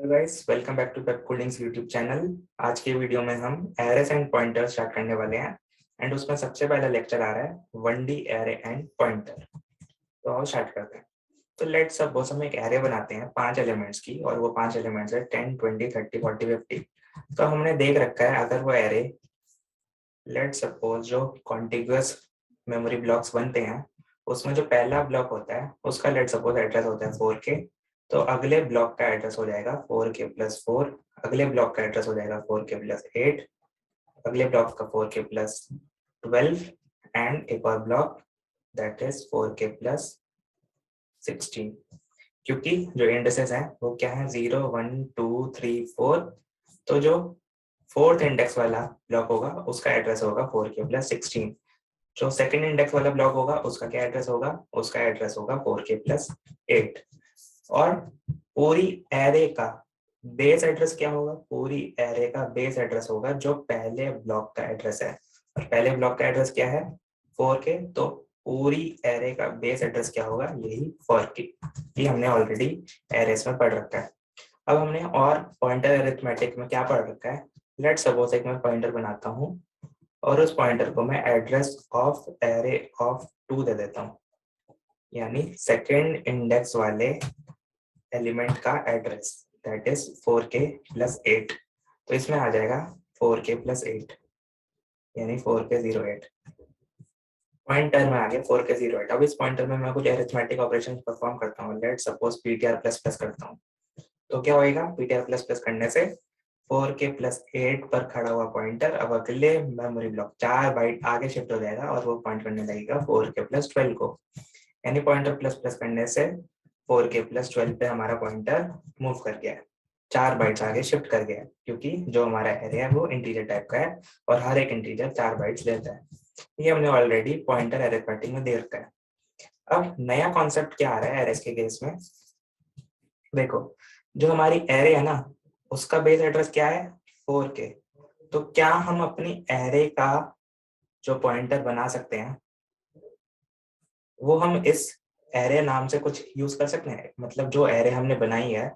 Hello guys, welcome back to Pep Coolings YouTube channel. आज के video में हम एरेस एंड पॉइंटर स्टार्ट करने वाले हैं एंड उसमें सबसे पहला लेक्चर आ रहा है 1D एरे एंड पॉइंटर। तो आओ स्टार्ट करते हैं। तो लेट्स सपोज हम एक एरे बनाते हैं 5 एलिमेंट्स की, और वो 5 एलिमेंट्स है 10, 20, 30, 40, 50। तो हमने देख रखा है अगर वो एरे लेट्स सपोज जो कॉन्टिग्यूअस मेमोरी ब्लॉक्स बनते हैं उसमें जो पहला ब्लॉक होता है उसका लेट्स सपोज एड्रेस होता है 4K। तो अगले ब्लॉक का एड्रेस हो जाएगा 4K+4, अगले ब्लॉक का एड्रेस हो जाएगा 4K+8, अगले ब्लॉक का 4K+12 एंड एक और ब्लॉक दैट इज 4K+16। क्योंकि जो इंडेक्सेस हैं वो क्या है 0, 1, 2, 3, 4। तो जो फोर्थ इंडेक्स वाला ब्लॉक होगा उसका एड्रेस होगा 4K+16। जो सेकंड इंडेक्स वाला ब्लॉक होगा उसका क्या एड्रेस होगा, उसका एड्रेस होगा 4K+8। और पूरी एरे का बेस एड्रेस क्या होगा, पूरी एरे का बेस एड्रेस होगा जो पहले ब्लॉक का एड्रेस है, और पहले ब्लॉक का एड्रेस क्या है 4K। तो पूरी एरे का बेस एड्रेस क्या होगा, यही 4K। ये हमने ऑलरेडी एरेस में पढ़ रखा है। अब हमने और पॉइंटर अरिथमेटिक में क्या पढ़ रखा है। लेट्स सपोज एक मैं पॉइंटर बनाता हूँ और उस पॉइंटर को मैं एड्रेस ऑफ एरे ऑफ 2 दे देता हूँ, यानी सेकेंड इंडेक्स वाले एलिमेंट का एड्रेस दैट इज 4K+8। तो इसमें आ जाएगा 4K+8 यानी 4K08। पॉइंटर में आ गया 4K08। अब इस पॉइंटर में मैं कुछ अरिथमेटिक ऑपरेशन परफॉर्म करता हूँ, लेट सपोज PTR++ करता हूँ। तो क्या होएगा, PTR++ करने से 4K+8 पर खड़ा हुआ पॉइंटर अब अगले मेमोरी ब्लॉक 4 बाइट आगे शिफ्ट हो जाएगा और वो पॉइंट करने लगेगा 4K+12 को। यानी पॉइंटर प्लस प्लस करने से 4K+12 पे हमारा पॉइंटर मूव कर गया है, 4 बाइट्स आगे शिफ्ट कर गया है, क्योंकि जो हमारा एरे है वो इंटीजर टाइप का है और हर एक इंटीजर 4 बाइट्स लेता है। ये हमने ऑलरेडी पॉइंटर अरिथमेटिक में दे रखा है। अब नया कॉन्सेप्ट क्या आ रहा है एरेस के केस में, देखो जो हमारी एरे है ना उसका बेस एड्रेस क्या है 4K। तो क्या हम अपनी एरे का जो पॉइंटर बना सकते हैं वो हम इस एरे नाम से कुछ यूज कर सकते हैं, मतलब जो एरे हमने बनाई है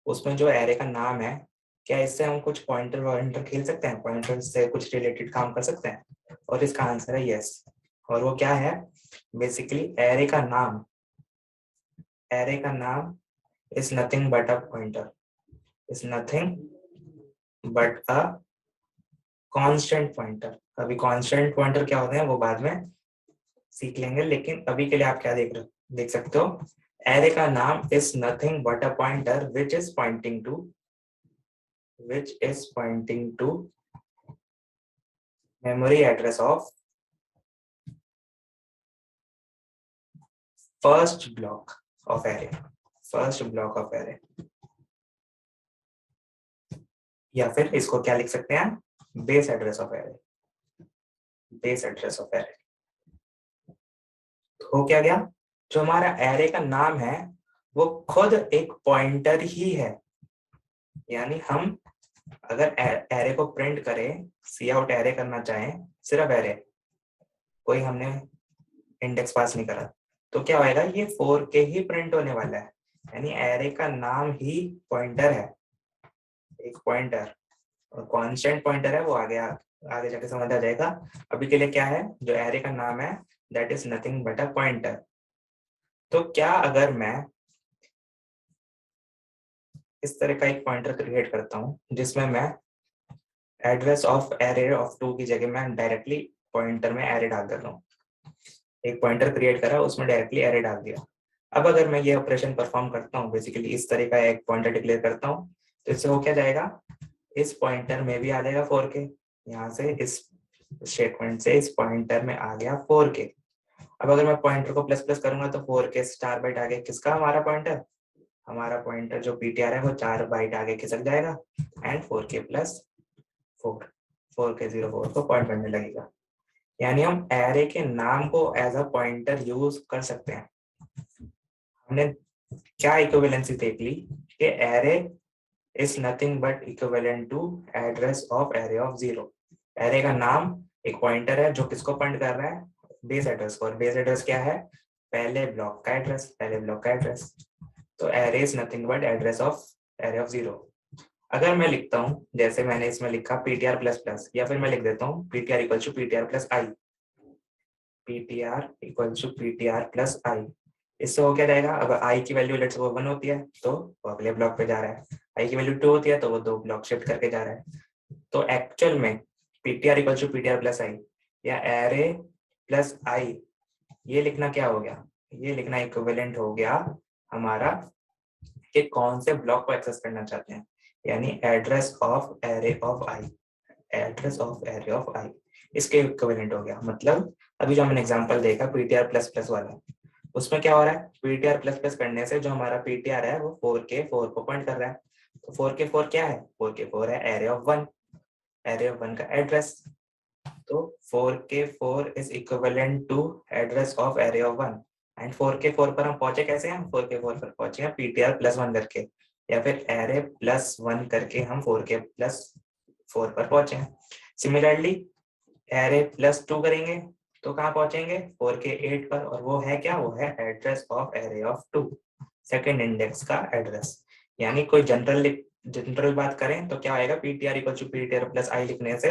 उसमें जो एरे का नाम है, क्या इससे हम कुछ पॉइंटर वॉइंटर खेल सकते हैं, पॉइंटर से कुछ रिलेटेड काम कर सकते हैं। और इसका आंसर है यस। और वो क्या है, बेसिकली एरे का नाम is nothing but a pointer, is nothing but a constant pointer. अभी कांस्टेंट पॉइंटर क्या होते हैं वो बाद में सीख लेंगे, लेकिन अभी के लिए आप क्या देख सकते हो, एरे का नाम is nothing but a pointer which is pointing to memory address of first block of array। या फिर इसको क्या लिख सकते हैं, बेस एड्रेस ऑफ एरे। हो क्या गया, जो हमारा एरे का नाम है वो खुद एक पॉइंटर ही है। यानी हम अगर एरे को प्रिंट करें, सी आउट एरे करना चाहें, सिर्फ एरे, कोई हमने इंडेक्स पास नहीं करा, तो क्या होएगा, ये 4K ही प्रिंट होने वाला है। यानी एरे का नाम ही पॉइंटर है, एक पॉइंटर, और कांस्टेंट पॉइंटर है वो आगे जाके समझ आ जाएगा। अभी के लिए क्या है, जो एरे का नाम है that is nothing but a pointer. तो क्या अगर मैं इस तरह का एक पॉइंटर क्रिएट करता हूँ जिसमें मैं एड्रेस ऑफ एरे ऑफ 2 की जगह मैं डायरेक्टली पॉइंटर में एरे डाल देता हूँ, एक पॉइंटर क्रिएट करा उसमें डायरेक्टली एरे डाल दिया। अब अगर मैं ये ऑपरेशन परफॉर्म करता हूँ, बेसिकली इस तरह का एक पॉइंटर डिक्लेयर करता हूँ, तो इससे हो क्या जाएगा, इस पॉइंटर में भी आ जाएगा 4K, यहाँ से इस स्टेटमेंट से इस पॉइंटर में आ गया 4K। अब अगर मैं पॉइंटर को प्लस प्लस करूंगा तो 4K 4 बाइट आगे किसका, हमारा पॉइंटर जो पीटीआर है वो 4 बाइट आगे खिसक जाएगा एंड 4K+4 4K04 को पॉइंट करने लगेगा। यानी हम एरे के नाम को एज अ पॉइंटर यूज कर सकते हैं। हमने क्या इक्विवेलेंसी देख ली कि array is nothing but equivalent to address of array of 0। Array का नाम एक पॉइंटर है जो किसको पॉइंट कर रहा है, बेस एड्रेस को, और बेस एड्रेस क्या है, पहले ब्लॉक का एड्रेस। तो array is nothing but address of array of 0। अगर मैं लिखता हूँ जैसे मैंने इसमें लिखा पीटीआर प्लस प्लस, या फिर मैं लिख देता हूँ PTR equal to PTR plus i, PTR equal to PTR plus i, इससे हो क्या जाएगा, अगर आई की वैल्यू लेट्स सपोज 1 होती है तो वो अगले ब्लॉक पे जा रहा है, आई की वैल्यू 2 होती है तो वो 2 ब्लॉक शिफ्ट करके जा रहा है। तो एक्चुअल में PTR equal to PTR plus i या एरे प्लस आई, ये लिखना क्या हो गया, ये लिखना इक्विवेलेंट हो गया हमारा कि कौन से ब्लॉक को एक्सेस करना चाहते हैं, यानी address of array of i, address of array of i इसके इक्विवेलेंट हो गया। मतलब अभी जो हमने एग्जांपल देखा पीटीआर प्लस प्लस वाला, उसमें क्या हो रहा है, पीटीआर प्लस प्लस करने से जो हमारा पीटीआर है वो 4 को पॉइंट कर रहा है। तो 4 क्या है, 4 है एरे ऑफ 1, एरे ऑफ 1 का एड्रेस। तो 4 is equivalent to address of array of 1, and 4 पर हम पहुंचे कैसे, हम 4 पर पहुंचे हैं पीटीआर प्लस 1 करके, या फिर एरे प्लस 1 करके हम 4 पर पहुंचे हैं। सिमिलरली एरे प्लस 2 करेंगे तो कहाँ पहुंचेंगे, 8 पर, और वो है क्या, वो है address of array of 2, second index का एड्रेस। यानी कोई जनरल बात करें तो क्या आएगा, PTR equal to PTR plus i लिखने से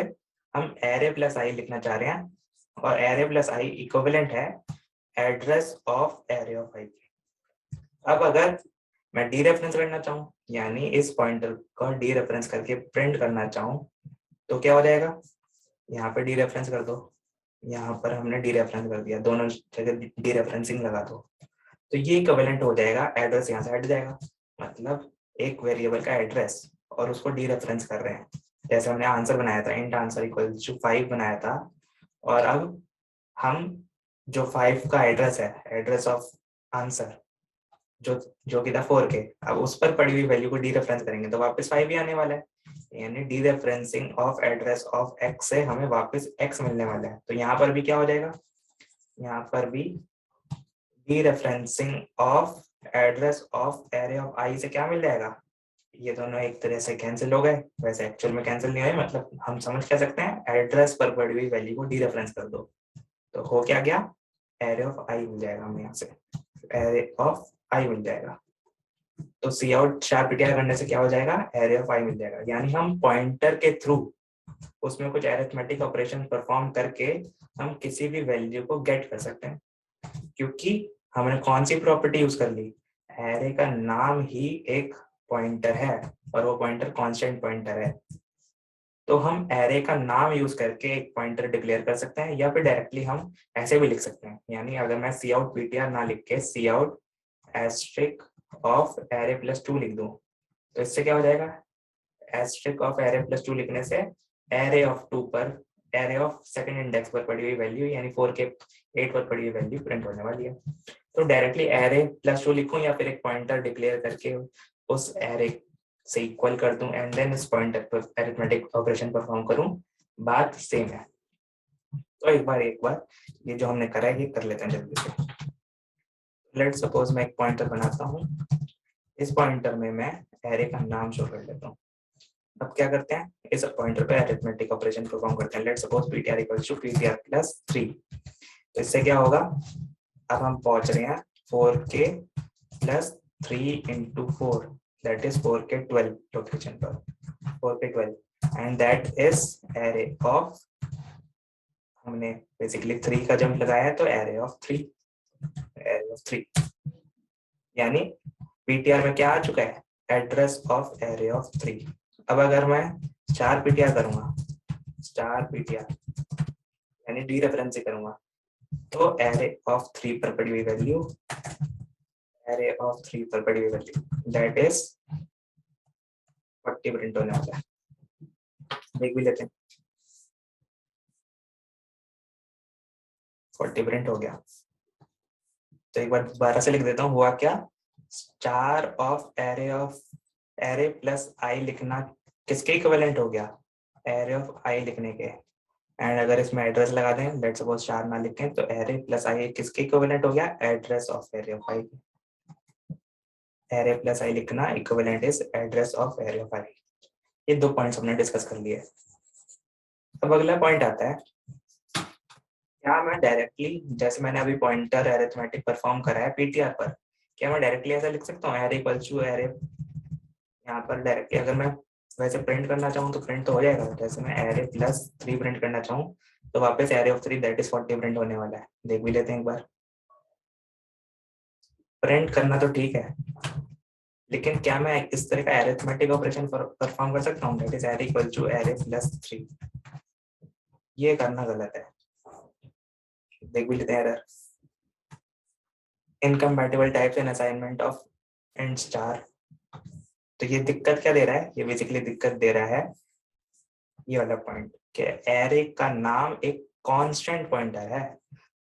हम एरे प्लस आई लिखना चाह रहे हैं, और एरे प्लस आई इक्विवेलेंट है एड्रेस ऑफ एरे ऑफ आई। अब अगर मैं डी रेफरेंस करना चाहूँ, यानी इस पॉइंटर को डी रेफरेंस करके प्रिंट करना चाहूँ, तो क्या हो जाएगा, यहाँ पे डी रेफरेंस कर दो, यहाँ पर हमने डी रेफरेंस कर दिया, दोनों जगह डी रेफरेंसिंग लगा दो, तो ये इक्विवेलेंट हो जाएगा, एड्रेस यहाँ से हट जाएगा, मतलब एक वेरिएबल का एड्रेस और उसको डी रेफरेंस कर रहे हैं। जैसे हमने आंसर बनाया था, इंट आंसर इक्वल टू 5 बनाया था, और अब हम जो 5 का एड्रेस है, एड्रेस ऑफ आंसर जो जो कि था 4 अब उस पर पड़ी हुई वैल्यू को डी रेफरेंस करेंगे तो वापस 5 ही आने वाला है, यानी D referencing of address of x से हमें वापस एक्स मिलने वाला है। तो यहाँ पर भी क्या हो जाएगा, यहाँ पर भी dereferencing of address of array of i से क्या मिल जाएगा, ये दोनों एक तरह से कैंसिल हो गए, वैसे एक्चुअल में कैंसिल नहीं हुए, मतलब हम समझ क्या सकते हैं, एड्रेस पर पड़ी हुई वैल्यू को डी रेफरेंस कर दो तो हो क्या गया, एरे ऑफ आई मिल जाएगा, हमें यहाँ से एरे ऑफ आई मिल जाएगा। तो सी आउट शार्प रिटायर करने से क्या हो जाएगा, एरे ऑफ आई मिल जाएगा, यानी हम पॉइंटर के थ्रू उसमें कुछ अरिथमेटिक ऑपरेशन परफॉर्म करके हम किसी भी वैल्यू को गेट कर सकते हैं, क्योंकि हमने कौन सी प्रॉपर्टी यूज कर ली, एरे का नाम ही एक पॉइंटर है और वो पॉइंटर कांस्टेंट पॉइंटर है। तो हम एरे का नाम यूज करके एक पॉइंटर डिक्लेयर कर सकते हैं, या फिर डायरेक्टली हम ऐसे भी लिख सकते हैं, यानी अगर मैं सी आउट पीटीआर ना लिख के cout asterisk of array plus 2 लिख दूं, तो इससे क्या हो जाएगा, एस्ट्रिक ऑफ एरे प्लस 2 लिखने से एरे ऑफ 2 पर, एरे ऑफ सेकंड इंडेक्स पर पड़ी हुई वैल्यू यानी 8 पर पड़ी हुई वैल्यू प्रिंट होने वाली है। तो डायरेक्टली एरे प्लस 2 लिखूं या फिर एक पॉइंटर डिक्लेयर करके उस एरे से इक्वल कर दूं एंड देन इस पॉइंटर पर अरिथमेटिक ऑपरेशन परफॉर्म करूं, बात सेम है। तो एक बार ये जो हमने करा है ये कर लेते हैं जल्दी से। लेट सपोज मैं एक पॉइंटर बनाता हूं, इस पॉइंटर में मैं एरे का नाम शो कर लेता हूं। अब क्या करते हैं, इस पॉइंटर पे अरिथमेटिक ऑपरेशन परफॉर्म करते हैं, let suppose PTR equals to PTR plus 3। तो इससे क्या होगा, अब हम पहुंच रहे हैं 4k plus 3 into 4 that is 4k 12 location पर, 4k 12 and that is array of, हमने बेसिकली 3 का जंप लगाया है तो एरे ऑफ 3, एरे ऑफ 3 यानी पीटीआर में क्या आ चुका है, एड्रेस ऑफ एरे ऑफ 3। अब अगर मैं स्टार पीटीआर करूंगा, स्टार पीटीआर यानी डी रेफरेंस से करूंगा, तो एरे ऑफ 3 पर पड़ी हुई वैल्यू, एरे ऑफ 3 पर पड़ी हुई वैल्यू दैट इज 40 प्रिंट होने वाला है। देख भी लेते हैं, 40 प्रिंट हो गया। तो एक बार दोबारा से लिख देता हूँ, हुआ क्या, star of array plus i लिखना किसके इक्विवेलेंट हो गया, एरे ऑफ आई लिखने के, एंड अगर इसमें एड्रेस लगा दें, लेट्स सपोज स्टार ना लिखें, तो एरे प्लस आई किसके इक्विवेलेंट हो गया, address of array of i. Array plus i लिखना equivalent is address of array of i. ये 2 पॉइंट्स हमने डिस्कस कर लिए। अब अगला पॉइंट आता है, क्या मैं डायरेक्टली, जैसे मैंने अभी पॉइंटर अरिथमेटिक परफॉर्म करा है पीटीआर पर, क्या मैं डायरेक्टली ऐसा लिख सकता हूँ, एरे इक्वल टू एरे, यहाँ पर डायरेक्टली अगर मैं वैसे प्रिंट करना चाहूँ तो प्रिंट तो हो जाएगा, जैसे मैं एरे प्लस 3 प्रिंट करना चाहूँ तो वापस array of 3 that is 40 print होने वाला है। देख भी लेते हैं एक बार। प्रिंट करना तो ठीक है, लेकिन क्या मैं इस तरह का एरिथमेटिक ऑपरेशन परफॉर्म कर सकता हूँ, that is array equal to array plus 3? ये करना गलत है। देख भी लेते हैं error. Incompatible types and assignment of and star. तो ये दिक्कत क्या दे रहा है, ये बेसिकली दिक्कत दे रहा है ये वाला पॉइंट कि एरे का नाम एक कांस्टेंट पॉइंटर है,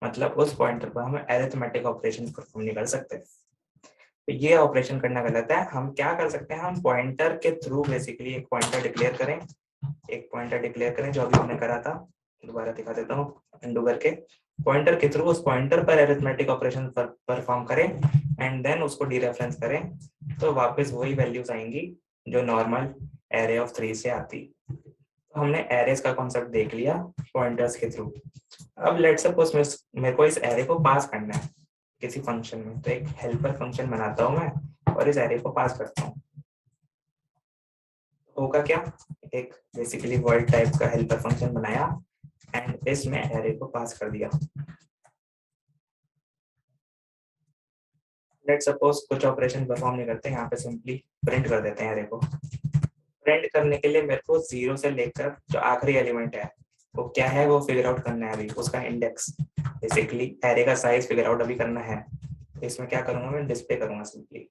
मतलब उस पॉइंटर पर हम अरिथमेटिक ऑपरेशन परफॉर्म नहीं कर सकते। तो ये ऑपरेशन करना गलत है। हम क्या कर सकते हैं, हम पॉइंटर के थ्रू बेसिकली एक पॉइंटर डिक्लेयर करें, एक पॉइंटर डिक्लेयर करें जो अभी हमने करा था। दोबारा दिखा देता हूँ अंडू करके। पॉइंटर के थ्रू उस पॉइंटर पर अरिथमेटिक ऑपरेशन परफॉर्म करें एंड देन उसको डीरेफरेंस करें, तो वापस वही वैल्यूज आएंगी जो नॉर्मल एरे ऑफ 3 से आती। तो हमने एरेज का कॉन्सेप्ट देख लिया पॉइंटर्स के थ्रू। अब लेट्स सपोज मेरे को इस एरे को पास करना है किसी फंक्शन में, तो एक हेल्पर फंक्शन बनाता हूँ मैं और इस एरे को पास करता हूँ। होगा क्या, एक बेसिकली वर्ड टाइप का हेल्पर फंक्शन बनाया एंड इसमें एरे को पास कर दिया। लेट्स सपोज कुछ ऑपरेशन परफॉर्म नहीं करते, यहाँ पे सिंपली प्रिंट कर देते हैं एरे को। प्रिंट करने के लिए मेरे को 0 से लेकर जो आखिरी एलिमेंट है वो क्या है वो फिगर आउट करना है, अभी उसका इंडेक्स, बेसिकली एरे का साइज फिगर आउट अभी करना है। इसमें क्या करूंगा, मैं डिस्प्ले करूंगा सिंपली।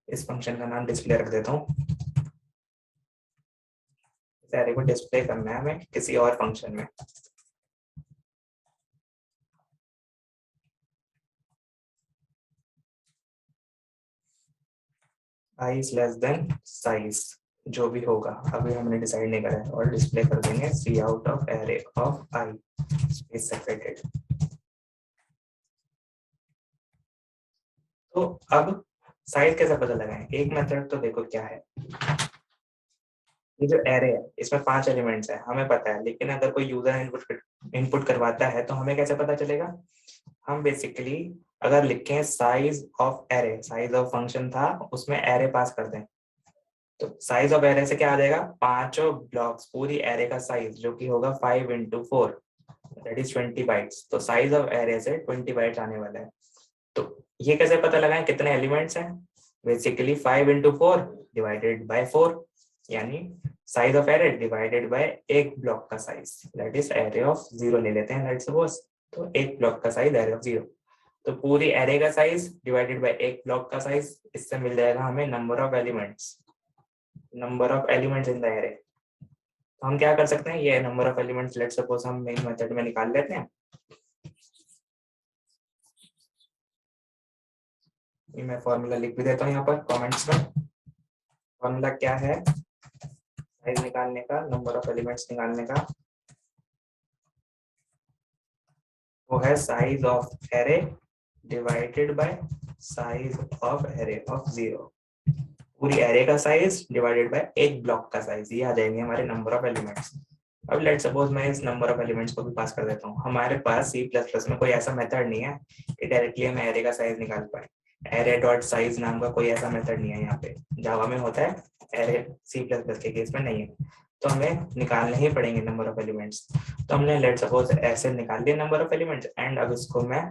इस फंक्शन का नाम डिस्प्ले रख देता हूँ। इस एरे को डिस्प्ले करना है हमें किसी और फंक्शन में। साइज लेस देन साइज जो भी होगा अभी हमने डिसाइड नहीं करा है, और डिस्प्ले कर देंगे cout of array of i space separated. तो अब साइज कैसे पता लगाएं, एक मेथड तो देखो क्या है। ये जो एरे है इसमें 5 एलिमेंट्स है हमें पता है, लेकिन अगर कोई यूजर इनपुट करवाता है तो हमें कैसे पता चलेगा। हम बेसिकली अगर लिखें size of array, size of function था उसमें एरे पास कर दें, तो साइज ऑफ एरे से क्या आ जाएगा, पांचों ब्लॉक्स पूरी एरे का साइज जो कि होगा 5 into 4 दैट इज 20 बाइट्स। तो साइज ऑफ एरे से 20 बाइट्स आने वाला है। तो ये कैसे पता लगाएं कितने एलिमेंट्स हैं, बेसिकली 5 into 4 डिवाइडेड बाय 4, यानी size of array divided by एक ब्लॉक का size, that is array of 0 ले लेते हैं लेट्स सपोज। तो एक ब्लॉक का साइज एरे ऑफ 0, तो पूरी एरे का साइज डिवाइडेड बाय एक ब्लॉक का साइज, इससे मिल जाएगा हमें number of elements, number of elements in the array. तो हम क्या कर सकते हैं, ये number of elements let's suppose हम मेन मेथड में निकाल लेते हैं। ये मैं फॉर्मूला लिख भी देता हूँ यहाँ पर कमेंट्स में। फॉर्मूला क्या है साइज निकालने का, नंबर ऑफ एलिमेंट्स निकालने का, वो है size of array divided by size of array of 0। पूरी एरे का साइज डिवाइडेड बाय एक ब्लॉक का साइज, ये आ जाएंगे हमारे नंबर ऑफ एलिमेंट्स। अब लेट सपोज मैं इस नंबर ऑफ एलिमेंट्स को भी पास कर देता हूँ। हमारे पास C++ में कोई ऐसा मेथड नहीं है कि डायरेक्टली हम एरे का साइज निकाल पाए। एरे डॉट साइज नाम का कोई ऐसा मेथड नहीं है यहाँ पे, जावा में होता है, एरे C++ के केस में नहीं है। तो हमें निकालने ही पड़ेंगे नंबर ऑफ एलिमेंट्स। तो हमने लेट सपोज ऐसे निकाल लिया नंबर ऑफ एलिमेंट्स एंड अब इसको मैं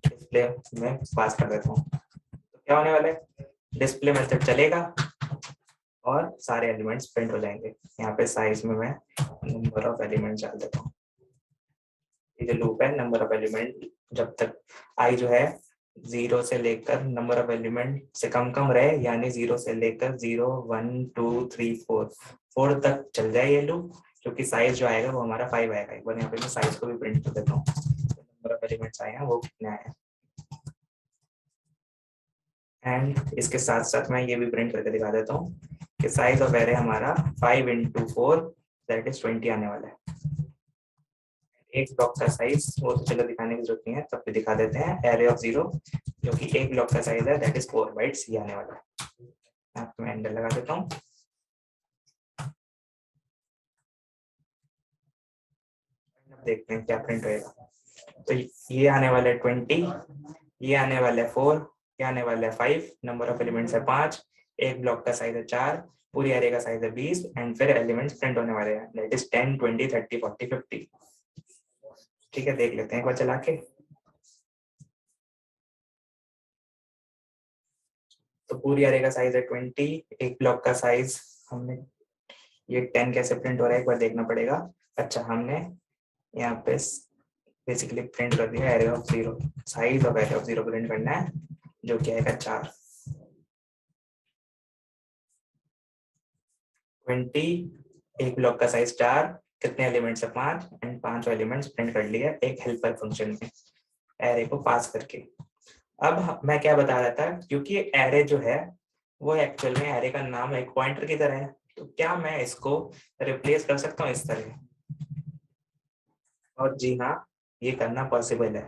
डिस्प्ले में पास कर देता हूँ। तो क्या होने वाला है, डिस्प्ले मेथड चलेगा और सारे एलिमेंट्स प्रिंट हो जाएंगे। यहाँ पे साइज में मैं नंबर ऑफ एलिमेंट्स डाल देता हूँ। ये जो लूप है नंबर ऑफ एलिमेंट, जब तक आई जो है 0 से लेकर नंबर ऑफ एलिमेंट से कम रहे, यानी 0 से लेकर 0 1 2 3 4 तक चल जाए ये लूप, क्योंकि साइज जो आएगा वो हमारा 5 आएगा। एक बार यहाँ पे मैं साइज को भी प्रिंट कर देता हूँ, नंबर ऑफ एलिमेंट्स आए हैं वो कितने आए हैं। एंड इसके साथ साथ मैं ये भी प्रिंट करके दिखा देता हूँ कि साइज ऑफ एरे हमारा 5 into 4 दैट इज 20 आने वाला है। एक ब्लॉक का साइज वो तो चलो दिखाने की जरूरत नहीं है, तब भी दिखा देते हैं। एरे ऑफ 0 जो कि एक ब्लॉक का साइज है दैट इज 4 बाइट्स, ये आने वाला है। यहाँ पे मैं एंटर लगा देता हूँ। देखते हैं क्या प्रिंट होएगा। तो ये आने वाला है 20, ये आने वाला है 4, ये आने वाला है 5, नंबर ऑफ एलिमेंट्स है 5, एक ब्लॉक का साइज है 4, पूरी एरे का साइज है 20 एंड फिर एलिमेंट्स प्रिंट होने वाले हैं, दैट इज 10 20 30 40 50। ठीक है, देख लेते हैं एक बार चला के। तो पूरी एरे का साइज है 20, एक ब्लॉक का साइज हमने ये 10 कैसे प्रिंट हो रहा है एक बार देखना पड़ेगा। अच्छा, हमने यहाँ पे बेसिकली प्रिंट कर दिया array of 0, size of array of 0 print करना है, जो कि आएगा 4। 20, एक ब्लॉक का साइज 4, कितने एलिमेंट्स है 5 एंड 5 एलिमेंट्स प्रिंट कर लिया एक हेल्पर फंक्शन में एरे को पास करके। अब मैं क्या बता रहा था, क्योंकि एरे जो है वो एक्चुअल में एरे का नाम एक पॉइंटर की तरह है, तो क्या मैं इसको रिप्लेस कर सकता हूँ इस तरह? और जी हाँ, ये करना पॉसिबल है,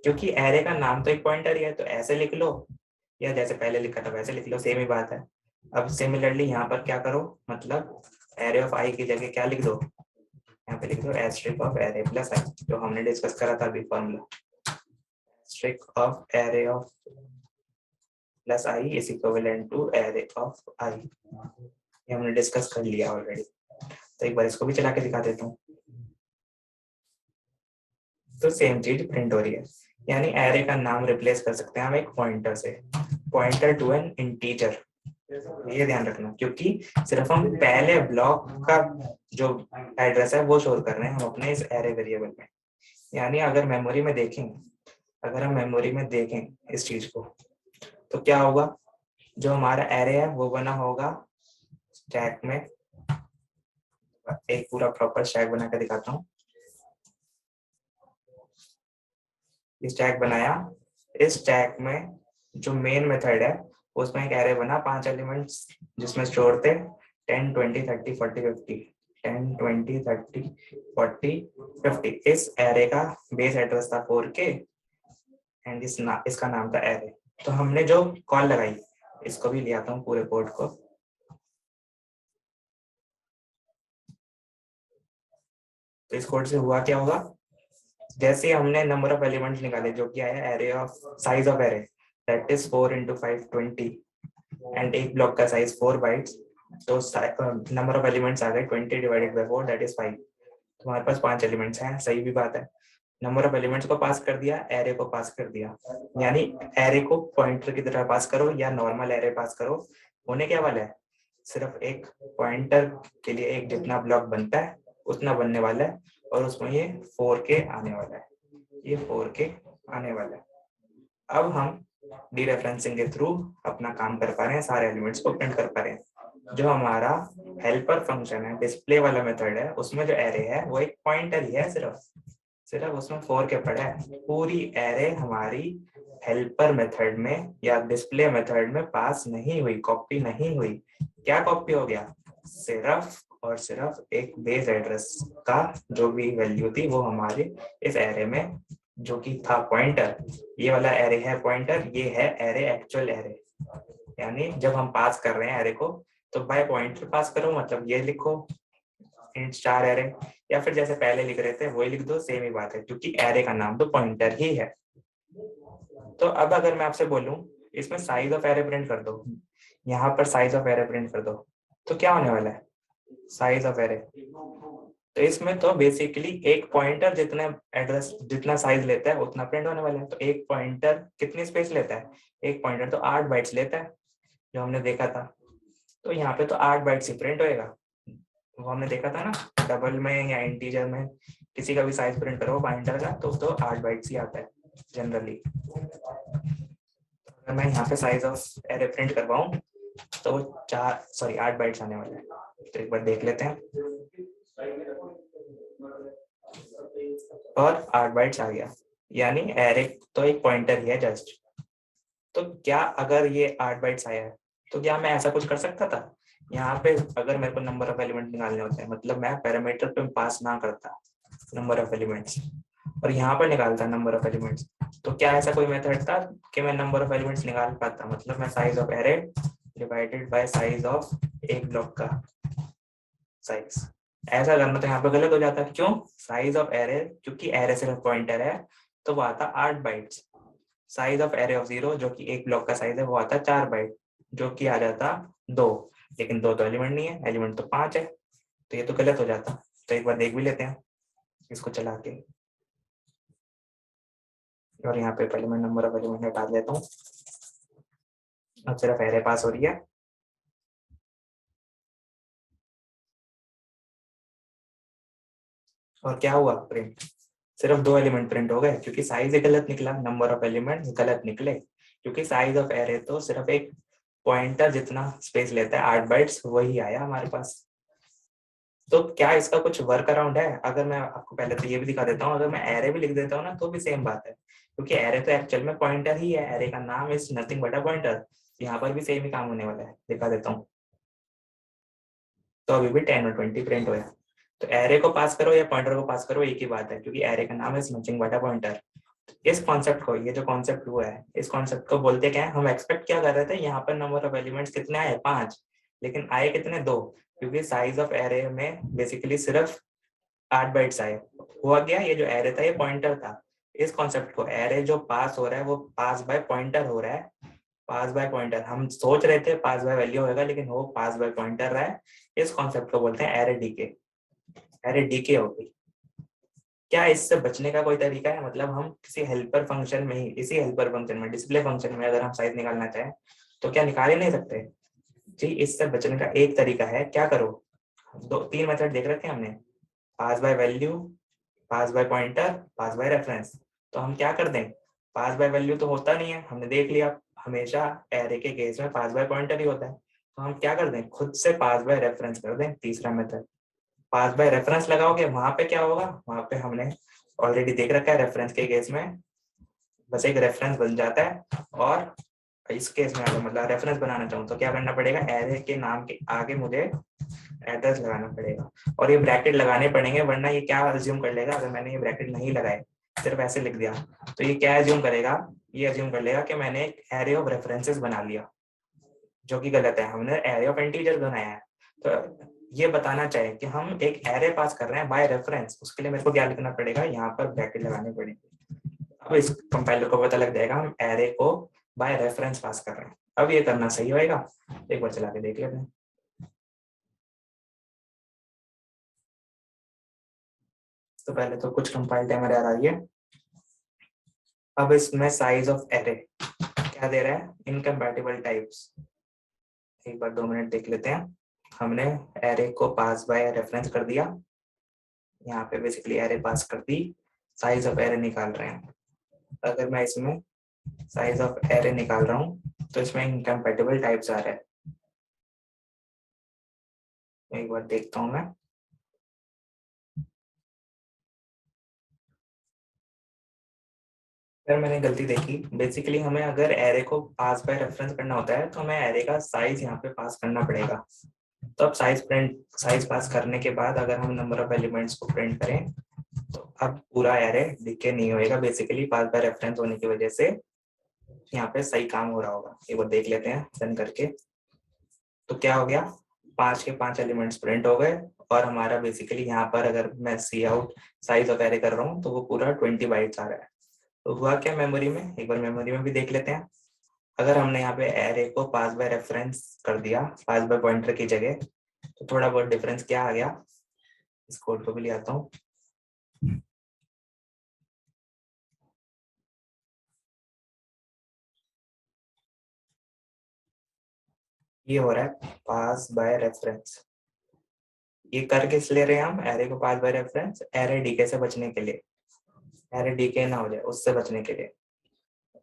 क्योंकि एरे का नाम तो एक पॉइंटर ही है, तो ऐसे लिख लो या जैसे पहले लिखा था वैसे लिख लो, सेम ही बात है। अब सिमिलरली यहाँ पर क्या करो, मतलब एरे ऑफ आई की जगह क्या लिख दो, यहाँ पे लिख दो asterisk of array plus i, जो हमने डिस्कस करा था अभी formula, asterisk of array of plus i is equivalent to array of i. ये हमने डिस्कस कर लिया ऑलरेडी, तो एक बार इसको भी चला के दिखा देता हूँ। तो सेम चीज प्रिंट हो रही है, यानी एरे का नाम रिप्लेस कर सकते हैं हम एक पॉइंटर से, पॉइंटर टू एन इंटीजर। ये ध्यान रखना, क्योंकि सिर्फ हम पहले ब्लॉक का जो एड्रेस है वो शोर कर रहे हैं हम अपने इस एरे वेरिएबल में। यानी अगर मेमोरी में देखें, अगर हम मेमोरी में देखें इस चीज को, तो क्या होगा, जो हमारा एरे है वो बना होगा स्टैक में। एक पूरा प्रॉपर स्टैक बना कर दिखाता हूँ। स्टैक बनाया, इस स्टैक में जो मेन मेथड है उसमें एक एरे बना 5 एलिमेंट्स, जिसमें स्टोर थे 10 20 30 40 50, 10 20 30 40 50। इस एरे का बेस एड्रेस था 4K एंड इसका नाम था एरे। तो हमने जो कॉल लगाई, इसको भी ले आता हूँ पूरे कोड को। तो इस कोड से हुआ क्या होगा, जैसे हमने नंबर ऑफ एलिमेंट्स निकाले जो कि आया array of size of array that is 4 × 5 20 and एक ब्लॉक का साइज 4 बाइट्स, तो नंबर ऑफ एलिमेंट्स आ गए 20 डिवाइडेड बाय 4 दैट इज 5। तुम्हारे पास 5 एलिमेंट्स हैं, सही भी बात है। नंबर ऑफ एलिमेंट्स को पास कर दिया, एरे को पास कर दिया, यानी एरे को पॉइंटर की तरह पास करो या नॉर्मल एरे पास करो, होने क्या वाला है, सिर्फ एक पॉइंटर के लिए एक जितना ब्लॉक बनता है उतना बनने वाला है, और उसमें ये 4K आने वाला है, ये 4K आने वाला है। अब हम डीरेफरेंसिंग के थ्रू अपना काम कर पा रहे हैं, सारे एलिमेंट्स को प्रिंट कर पा रहे हैं। जो हमारा हेल्पर फंक्शन है, डिस्प्ले वाला मेथड है, उसमें जो एरे है वो एक पॉइंटर ही है, सिर्फ सिर्फ उसमें 4K पड़ा है। पूरी एरे हमारी हेल्पर मेथड में या डिस्प्ले मेथड में पास नहीं हुई, कॉपी नहीं हुई। क्या कॉपी हो गया, सिर्फ और सिर्फ एक बेस एड्रेस का जो भी वैल्यू थी वो हमारे इस एरे में, जो कि था पॉइंटर। ये वाला एरे है पॉइंटर, ये है एरे एक्चुअल एरे। यानी जब हम पास कर रहे हैं एरे को, तो बाय पॉइंटर पास करो, मतलब ये लिखो int स्टार एरे, या फिर जैसे पहले लिख रहे थे वही लिख दो, सेम ही बात है, क्योंकि एरे का नाम तो पॉइंटर ही है। तो अब अगर मैं आपसे बोलूं इसमें साइज ऑफ एरे प्रिंट कर दो, यहाँ पर साइज ऑफ एरे प्रिंट कर दो, तो क्या होने वाला है, साइज ऑफ एरे। तो इसमें तो बेसिकली एक पॉइंटर जितना एड्रेस जितना साइज लेता है उतना प्रिंट होने वाला है। तो एक पॉइंटर कितनी स्पेस लेता है, एक पॉइंटर तो 8 बाइट्स लेता है, जो हमने देखा था। तो यहाँ पे तो 8 बाइट्स ही प्रिंट होएगा, वो हमने देखा था ना, डबल में या इंटीजर में किसी का भी साइज प्रिंट करो पॉइंटर का तो 8 बाइट्स ही आता है जनरली। अगर मैं यहाँ पे साइज ऑफ एरे प्रिंट करवाऊं तो वो 8 बाइट्स आने वाले हैं। तो एक बार देख लेते हैं, और 8 बाइट्स आ गया, यानी एरे तो एक पॉइंटर ही है जस्ट। तो क्या अगर ये 8 बाइट्स आया है तो क्या मैं ऐसा कुछ कर सकता था, यहाँ पे अगर मेरे को नंबर ऑफ एलिमेंट निकालने होते हैं, मतलब मैं पैरामीटर पे पास ना करता नंबर ऑफ एलिमेंट्स और यहाँ पर निकालता नंबर ऑफ एलिमेंट्स, तो क्या ऐसा कोई मेथड था कि मैं नंबर ऑफ एलिमेंट्स निकाल पाता, मतलब मैं size of array divided by size of एक ब्लॉक का साइज, ऐसा करना तो यहाँ पे गलत हो जाता है। क्यों, साइज ऑफ एरे, क्योंकि एरे सिर्फ पॉइंटर है तो वो आता 8 bytes. Size of array of 0 जो कि एक ब्लॉक का साइज है वो आता 4 बाइट, जो कि आ जाता 2। लेकिन दो तो एलिमेंट नहीं है, एलिमेंट तो 5 है, तो ये तो गलत हो जाता। तो एक बार देख भी लेते हैं इसको चला के, और यहाँ पे पहले मैं नंबर ऑफ एलिमेंट हटा देता हूँ। अब सिर्फ एरे पास हो रही है, और क्या हुआ प्रिंट, सिर्फ दो एलिमेंट प्रिंट हो गए, क्योंकि साइज ही गलत निकला, नंबर ऑफ एलिमेंट गलत निकले, क्योंकि साइज ऑफ एरे तो सिर्फ एक पॉइंटर जितना स्पेस लेता है, 8 बाइट्स, वही आया हमारे पास। तो क्या इसका कुछ वर्क अराउंड है? अगर मैं आपको पहले तो ये भी दिखा देता हूँ, अगर मैं एरे भी लिख देता हूँ ना तो भी सेम बात है, क्योंकि एरे तो एक्चुअल में पॉइंटर ही है, एरे का नाम is nothing but a pointer. यहाँ पर भी सेम ही काम होने वाला है, दिखा देता हूँ। तो अभी भी 10 और 20 प्रिंट हुआ। तो एरे को पास करो या पॉइंटर को पास करो, एक ही बात है, क्योंकि एरे का नाम is nothing but a pointer. इस कॉन्सेप्ट को, ये जो कॉन्सेप्ट हुआ है, इस कॉन्सेप्ट को बोलते क्या है? हम एक्सपेक्ट क्या कर रहे थे, यहाँ पर नंबर ऑफ एलिमेंट्स कितने आए? 5, लेकिन आए कितने? 2, क्योंकि साइज ऑफ एरे में बेसिकली सिर्फ 8 बाइट्स आए। हुआ क्या, ये जो एरे था ये पॉइंटर था। इस कॉन्सेप्ट को, एरे जो पास हो रहा है वो पास बाय पॉइंटर हो रहा है, पास बाय पॉइंटर। हम सोच रहे थे पास बाय वैल्यू होगा, लेकिन वो पास बाय पॉइंटर रहा है। इस कॉन्सेप्ट को बोलते हैं एरे डीके। एरे डीके हो गई। क्या इससे बचने का कोई तरीका है? मतलब हम किसी हेल्पर फंक्शन में ही, इसी हेल्पर फंक्शन में, डिस्प्ले फंक्शन में अगर हम साइज निकालना चाहें तो क्या निकाल ही नहीं सकते? जी, इससे बचने का एक तरीका है, क्या करो, दो तीन मेथड देख रखे हैं हमने, pass by value, pass by pointer, pass by reference. तो हम क्या कर दें, पास बाय वैल्यू तो होता नहीं है, हमने देख लिया, हमेशा एरे के केस में पास बाय पॉइंटर ही होता है। तो हम क्या कर दें, खुद से पास बाय रेफरेंस कर दें, तीसरा मेथड। पास बाय रेफरेंस लगाओगे, वहां पे क्या होगा, वहां पे हमने ऑलरेडी देख रखा है, रेफरेंस के केस में बस एक रेफरेंस बन जाता है। और इस केस में अगर मतलब रेफरेंस बनाना चाहूँ तो क्या करना पड़ेगा, एरे के नाम के आगे मुझे एड्रेस लगाना पड़ेगा, और ये ब्रैकेट लगाने पड़ेंगे, वरना ये क्या अज्यूम कर लेगा, अगर मैंने ये ब्रैकेट नहीं लगाए, सिर्फ ऐसे लिख दिया, तो ये क्या अज्यूम करेगा, ये अज्यूम कर लेगा कि मैंने एक एरे ऑफ रेफरेंसेस बना लिया, जो कि गलत है, हमने एरे ऑफ इंटीजर बनाया है। तो ये बताना चाहे कि हम एक एरे पास कर रहे हैं बाय रेफरेंस, उसके लिए मेरे को क्या लिखना पड़ेगा, यहाँ पर ब्रैकेट लगाने पड़ेंगे। अब इस कंपाइलर को पता लग जाएगा हम एरे को बाय रेफरेंस पास कर रहे हैं। अब ये करना सही होएगा, एक बार चला के देख लेते हैं। तो पहले तो कुछ कंपाइल टाइमर आ रही है। अब इसमें साइज ऑफ एरे क्या दे रहा है, इनकम्पैटिबल टाइप्स। एक बार 2 मिनट देख लेते हैं। हमने एरे को पास बाय रेफरेंस कर दिया, यहाँ पे बेसिकली एरे पास कर दी, साइज ऑफ एरे निकाल रहे हैं। अगर मैं इसमें साइज ऑफ एरे निकाल रहा हूँ तो इसमें इनकम्पैटिबल टाइप्स आ रहा है। एक बार देखता हूँ मैं। फिर मैंने गलती देखी, बेसिकली हमें अगर एरे को पास बाय रेफरेंस करना होता है तो हमें एरे का साइज यहाँ पे पास करना पड़ेगा। तो अब साइज पास करने के बाद अगर हम नंबर ऑफ एलिमेंट्स को प्रिंट करें तो अब पूरा एरे डिके नहीं होएगा, बेसिकली पास बाय रेफरेंस होने की वजह से यहाँ पे सही काम हो रहा होगा। एक बार देख लेते हैं रन करके। तो क्या हो गया, 5 के 5 एलिमेंट्स प्रिंट हो गए, और हमारा बेसिकली यहाँ पर अगर मैं सी आउट साइज ऑफ एरे कर रहा हूँ तो वो पूरा 20 बाइट्स आ रहा है। तो हुआ क्या मेमोरी में, एक बार मेमोरी में भी देख लेते हैं। अगर हमने यहाँ पे एरे को पास बाय रेफरेंस कर दिया पास बाय पॉइंटर की जगह, तो थोड़ा बहुत डिफरेंस क्या आ गया, इस कोड को भी ले आता हूँ। ये हो रहा है पास बाय रेफरेंस। ये कर किस ले रहे हैं हम, एरे को पास बाय रेफरेंस, एरे डीके से बचने के लिए, एरे डीके ना हो जाए उससे बचने के लिए।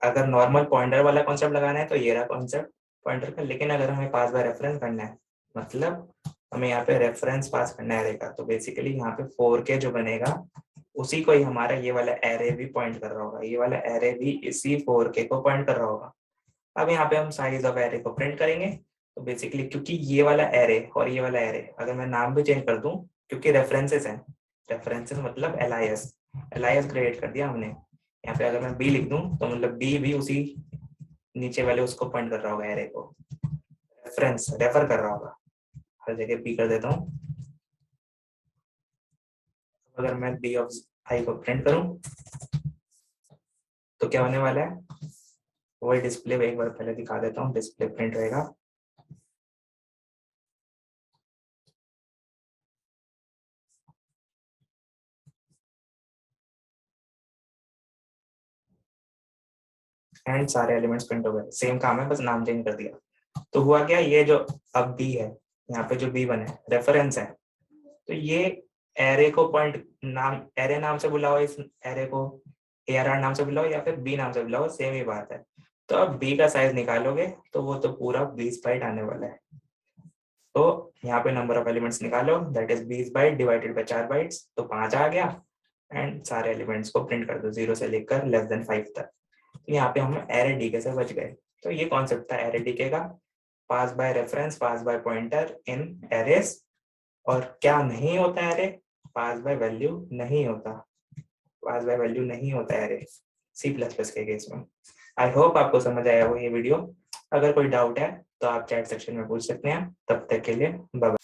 अगर नॉर्मल पॉइंटर वाला कॉन्सेप्ट लगाना है तो ये रहा कॉन्सेप्ट पॉइंटर का, लेकिन अगर हमें पास बाय रेफरेंस करना है, मतलब हमें यहाँ पे रेफरेंस पास करना है एरे का, तो बेसिकली यहाँ पे 4K जो बनेगा उसी को ही हमारा ये वाला एरे भी पॉइंट कर रहा होगा, ये वाला एरे भी इसी 4K को पॉइंट कर रहा होगा। अब यहाँ पे हम साइज ऑफ एरे को प्रिंट करेंगे, तो बेसिकली क्योंकि ये वाला एरे और ये वाला एरे, अगर मैं नाम भी चेंज कर दूं, क्योंकि रेफरेंसेस हैं, रेफरेंसेस मतलब एलआईएस, एलआईएस क्रिएट कर दिया हमने। यहाँ पे अगर मैं बी लिख दूं तो मतलब बी भी उसी नीचे वाले उसको पॉइंट कर रहा होगा, एरे को रेफरेंस रेफर कर रहा होगा, हर जगह बी कर देता हूँ। अगर मैं बी ऑफ आई को प्रिंट करूं तो क्या होने वाला है, वही डिस्प्ले एक बार पहले दिखा देता हूँ, डिस्प्ले प्रिंट रहेगा। एंड सारे एलिमेंट्स प्रिंट हो गए, सेम काम है बस नाम चेंज कर दिया। तो हुआ क्या, ये जो अब बी है, यहाँ पे जो B1 है रेफरेंस है, तो ये एरे को पॉइंट नाम, एरे नाम से बुलाओ इस एरे को, ARR नाम से बुलाओ या फिर B नाम से बुलाओ, सेम ही बात है। तो अब B का साइज निकालोगे तो वो तो पूरा 20 बाइट आने वाला है। तो यहाँ पे नंबर ऑफ एलिमेंट्स निकालो, that is 20 byte divided by 4 bytes, तो 5 आ गया। एंड सारे एलिमेंट्स को प्रिंट कर दो 0 से लेकर <5 तक। तो यहाँ पे हम एरे डीके से बच गए। तो ये कॉन्सेप्ट था एरे डीके का, pass by reference, pass by pointer in arrays. और क्या नहीं होता एरे, पास बाय वैल्यू नहीं होता, पास बाय वैल्यू नहीं होता एरे C++ के केस में। आई होप आपको समझ आया हो ये वीडियो। अगर कोई डाउट है तो आप चैट सेक्शन में पूछ सकते हैं। तब तक के लिए बाय बाय।